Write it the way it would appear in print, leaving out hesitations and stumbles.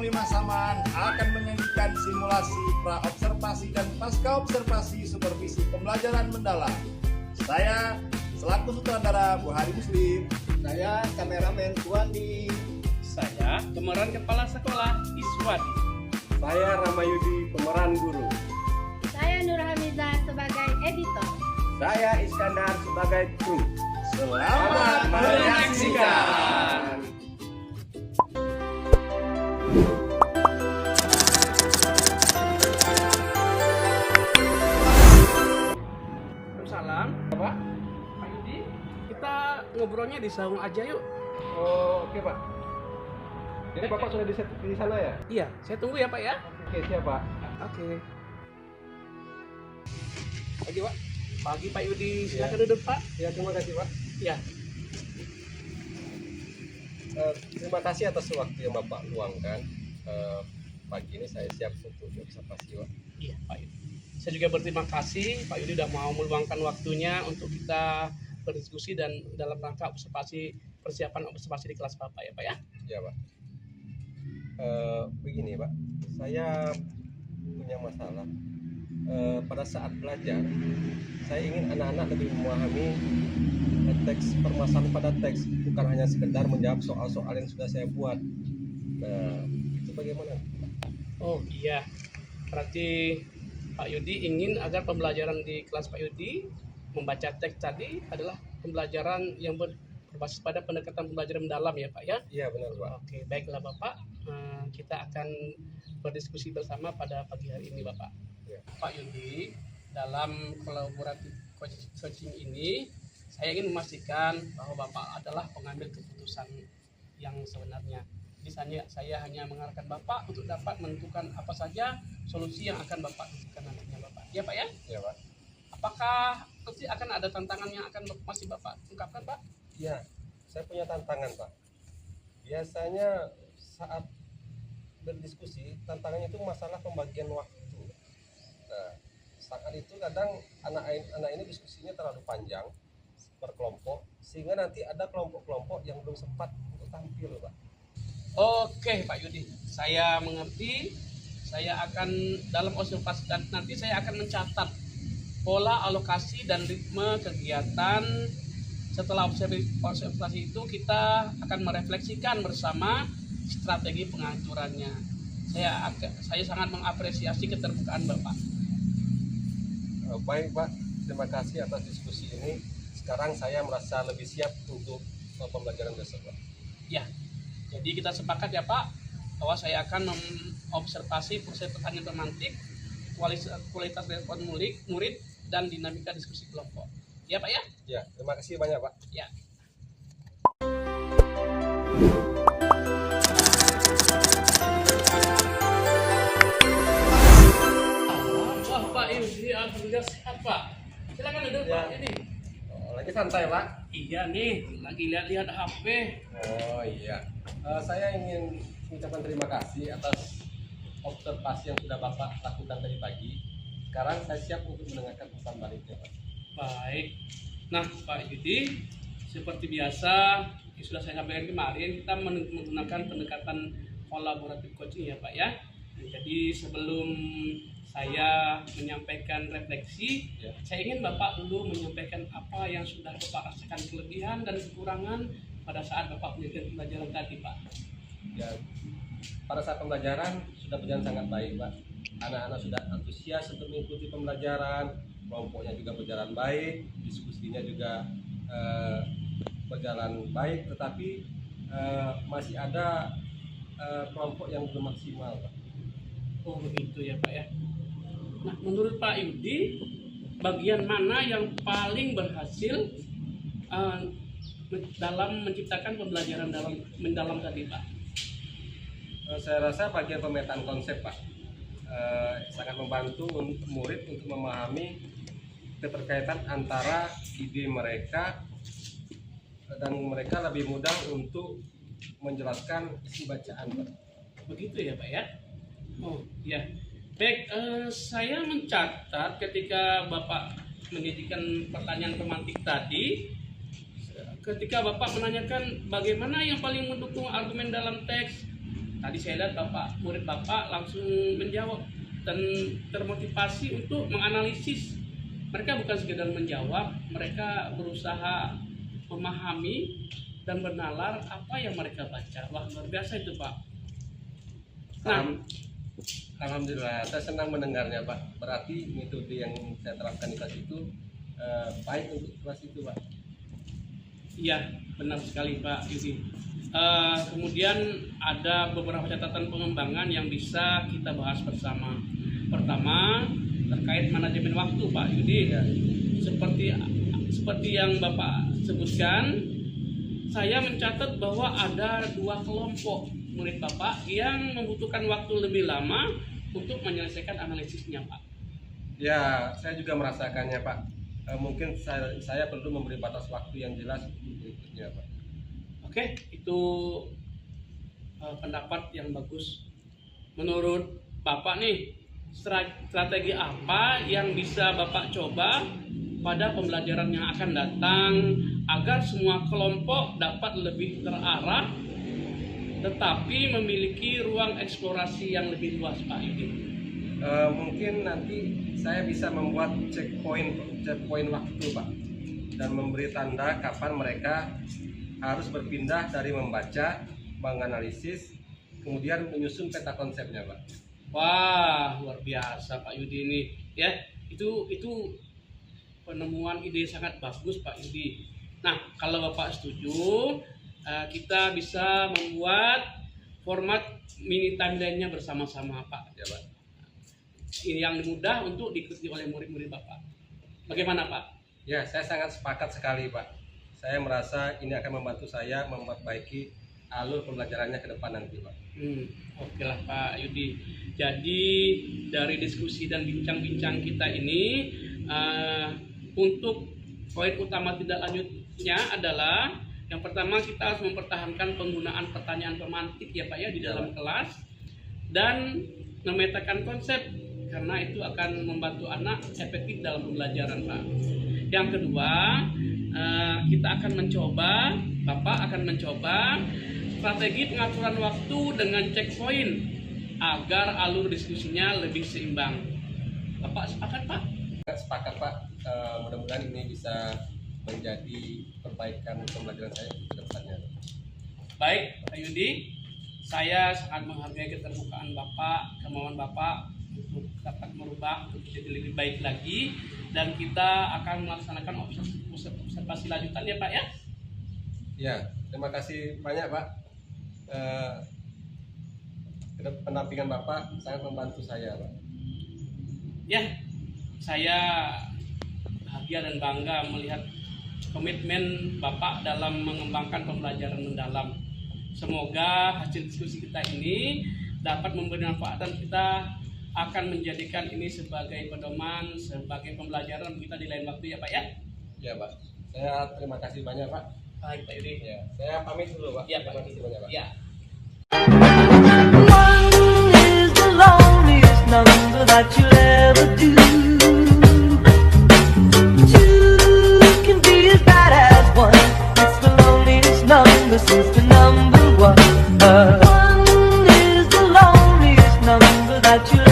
05 Saman akan menyajikan simulasi pra-observasi dan pasca-observasi supervisi pembelajaran mendalam. Saya selaku sutradara Buhari Muslim. Saya kameramen Tuandi. Saya pemeran kepala sekolah Iswadi. Saya Ramayudi, pemeran guru. Saya Nur Hamizah sebagai editor. Saya Iskandar sebagai kru. Selamat menyaksikan. Salam, Pak? Pak Yudi. Kita ngobrolnya di saung aja yuk. Oh, oke Pak. Jadi Bapak sudah di sana ya? Iya, saya tunggu ya Pak ya. Oke, siap Pak. Oke. Pagi Pak. Pagi Pak Yudi. Silakan duduk Pak. Ya, terima kasih Pak. Iya. Terima kasih atas waktu yang Bapak luangkan. Pagi ini saya siap untuk observasi Pak. Iya Pak Yudi. Saya juga berterima kasih Pak Yudi sudah mau meluangkan waktunya untuk kita berdiskusi dan dalam rangka observasi persiapan observasi di kelas Bapak ya Pak ya. Ya Pak. Begini Pak, saya punya masalah. Pada saat belajar, saya ingin anak-anak lebih memahami teks, permasalahan pada teks, bukan hanya sekedar menjawab soal-soal yang sudah saya buat. Nah, itu bagaimana? Oh iya, berarti Pak Yudi ingin agar pembelajaran di kelas Pak Yudi membaca teks tadi adalah pembelajaran yang berbasis pada pendekatan pembelajaran mendalam ya Pak ya. Iya benar Pak. Oke, baiklah Bapak. Kita akan berdiskusi bersama pada pagi hari ini Bapak. Ya. Pak Yudi, dalam kolaboratif coaching ini saya ingin memastikan bahwa Bapak adalah pengambil keputusan yang sebenarnya. Jadi saya hanya mengarahkan Bapak untuk dapat menentukan apa saja solusi yang akan Bapak tentukan nantinya Bapak. Ya Pak ya? Ya Pak. Apakah nanti akan ada tantangan yang akan masih Bapak ungkapkan Pak? Iya, saya punya tantangan Pak. Biasanya saat berdiskusi, tantangannya itu masalah pembagian waktu. Nah, saat itu kadang anak ini diskusinya terlalu panjang berkelompok, sehingga nanti ada kelompok-kelompok yang belum sempat untuk tampil Pak. Oke Pak Yudi, saya mengerti. Saya akan dalam observasi dan nanti saya akan mencatat pola alokasi dan ritme kegiatan. Setelah observasi itu kita akan merefleksikan bersama strategi pengaturannya. Saya sangat mengapresiasi keterbukaan Bapak. Baik Pak, terima kasih atas diskusi ini. Sekarang saya merasa lebih siap untuk pembelajaran besok Pak. Ya, jadi kita sepakat ya Pak bahwa saya akan mengobservasi proses pertanyaan pemantik, kualitas respon murid dan dinamika diskusi kelompok. Ya Pak ya? Ya, terima kasih banyak Pak. Ya. Wah Pak Yudi, alhamdulillah sehat Pak. Silakan duduk Ya. Pak Yudi. Lagi santai Pak? Iya nih, lagi lihat-lihat HP. Oh iya. Saya ingin mengucapkan terima kasih atas observasi yang sudah Bapak lakukan tadi pagi. Sekarang saya siap untuk mendengarkan pesan baliknya Pak. Baik. Nah, Pak Yudi, seperti biasa yang sudah saya sampaikan kemarin, kita menggunakan pendekatan kolaboratif coaching ya Pak ya. Jadi sebelum saya menyampaikan refleksi, Ya. saya ingin Bapak dulu menyampaikan apa yang sudah Bapak rasakan kelebihan dan kekurangan pada saat Bapak melakukan pembelajaran tadi Pak. Ya, pada saat pembelajaran sudah berjalan sangat baik Pak. Anak-anak sudah antusias untuk mengikuti pembelajaran, kelompoknya juga berjalan baik, diskusinya juga berjalan baik, tetapi masih ada kelompok yang belum maksimal Pak. Oh begitu ya Pak ya. Nah menurut Pak Yudi, bagian mana yang paling berhasil dalam menciptakan pembelajaran mendalam tadi Pak? Saya rasa bagian pemetaan konsep Pak sangat membantu murid untuk memahami keterkaitan antara ide mereka dan mereka lebih mudah untuk menjelaskan isi bacaan Pak. Begitu ya Pak ya? Oh ya. Baik, saya mencatat ketika Bapak menyajikan pertanyaan pemantik tadi, ketika Bapak menanyakan bagaimana yang paling mendukung argumen dalam teks, Tadi saya lihat murid Bapak langsung menjawab dan termotivasi untuk menganalisis. Mereka bukan sekedar menjawab, mereka berusaha memahami dan bernalar apa yang mereka baca. Wah, luar biasa itu, Pak. Nah, Alhamdulillah, saya senang mendengarnya, Pak. Berarti metode yang saya terapkan di kelas itu baik untuk kelas itu, Pak. iya, benar sekali, Pak Yudi. Kemudian ada beberapa catatan pengembangan yang bisa kita bahas bersama. Pertama, terkait manajemen waktu, Pak Yudi. Seperti yang Bapak sebutkan, saya mencatat bahwa ada 2 kelompok murid Bapak yang membutuhkan waktu lebih lama untuk menyelesaikan analisisnya, Pak. Ya, saya juga merasakannya, Pak. Mungkin saya perlu memberi batas waktu yang jelas berikutnya, Pak. Oke, itu pendapat yang bagus. Menurut Bapak nih, strategi apa yang bisa Bapak coba pada pembelajaran yang akan datang agar semua kelompok dapat lebih terarah tetapi memiliki ruang eksplorasi yang lebih luas, Pak Yudi? Mungkin nanti saya bisa membuat checkpoint waktu, Pak, dan memberi tanda kapan mereka harus berpindah dari membaca, menganalisis, kemudian menyusun peta konsepnya, Pak. Wah, luar biasa Pak Yudi ini, ya. Itu penemuan ide sangat bagus, Pak Yudi. Nah, kalau Bapak setuju, kita bisa membuat format mini timeline-nya bersama-sama, Pak. Ya, Pak. Ini yang mudah untuk diikuti oleh murid-murid Bapak. Bagaimana, Pak? Ya, saya sangat sepakat sekali, Pak. Saya merasa ini akan membantu saya memperbaiki alur pembelajarannya ke depan nanti, Pak. Oke lah, Pak Yudi. Jadi dari diskusi dan bincang-bincang kita ini, untuk poin utama tidak lanjutnya adalah yang pertama, kita harus mempertahankan penggunaan pertanyaan pemantik ya, Pak, ya, di dalam kelas dan memetakan konsep, karena itu akan membantu anak efektif dalam pembelajaran, Pak. Yang kedua, kita akan mencoba, Bapak akan mencoba strategi pengaturan waktu dengan checkpoint agar alur diskusinya lebih seimbang. Bapak sepakat, Pak? Sepakat, Pak. Mudah-mudahan ini bisa menjadi perbaikan pembelajaran saya ke depannya. Baik, Pak Yudi, saya sangat menghargai keterbukaan Bapak, kemauan Bapak untuk dapat merubah untuk menjadi lebih baik lagi, dan kita akan melaksanakan observasi lanjutan ya, Pak, ya. Ya, terima kasih banyak, Pak. Pendampingan Bapak sangat membantu saya, Pak. Ya, saya bahagia dan bangga melihat komitmen Bapak dalam mengembangkan pembelajaran mendalam. Semoga hasil diskusi kita ini dapat memberi manfaat dan kita akan menjadikan ini sebagai pedoman, sebagai pembelajaran kita di lain waktu ya, Pak, ya. Ya, Pak. Saya terima kasih banyak, Pak. Baik, Pak Yudi. Ya, saya pamit dulu, Pak. Ya, Pak. Terima kasih banyak, Pak. Ya. One is the loneliest number that you'll ever do. Two can be as bad as one. It's the loneliest number since the number one. One is the loneliest number that you'll